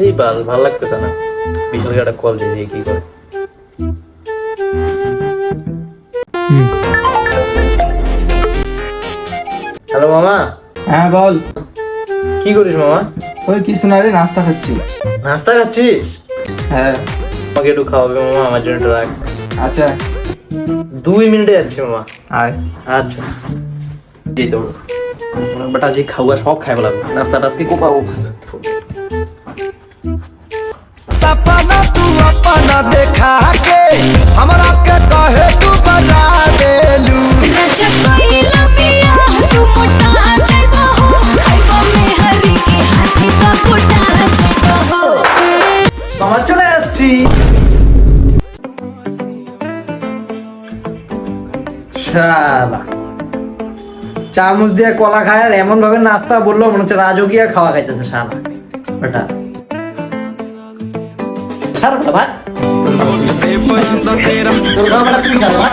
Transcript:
এই ভাল লাগতেছে না, বিশালকে একটা কল দিয়ে দেখি কি করে। হ্যালো মামা। হ্যাঁ বল। কি করিস মামা? ওই কিছু না রে, নাস্তা খাচ্ছি। নাস্তা খাচ্ছিস? হ্যাঁ। আমাকে একটু খাওয়াবে মামা, আমার জন্য একটু রাখ। আচ্ছা 2 মিনিটে যাচ্ছি মামা। আয়। আচ্ছা এই তো বেটা, যে খাওয়া সব খাই বললাম, নাস্তা টাস্তি को पाओ। सपना तू अपना देखा के हमरा के कहे तू बता देलू। মামা চলে আসছি। শালা চামচ দিয়ে কলা খায় আর এমন ভাবে নাস্তা বললো মনে হচ্ছে রাজকীয় খাওয়া খাইতেছে। শালা বেটা ছাড় বেটা ভাই। তোর খাওয়া বেটা তুই খা ভাই।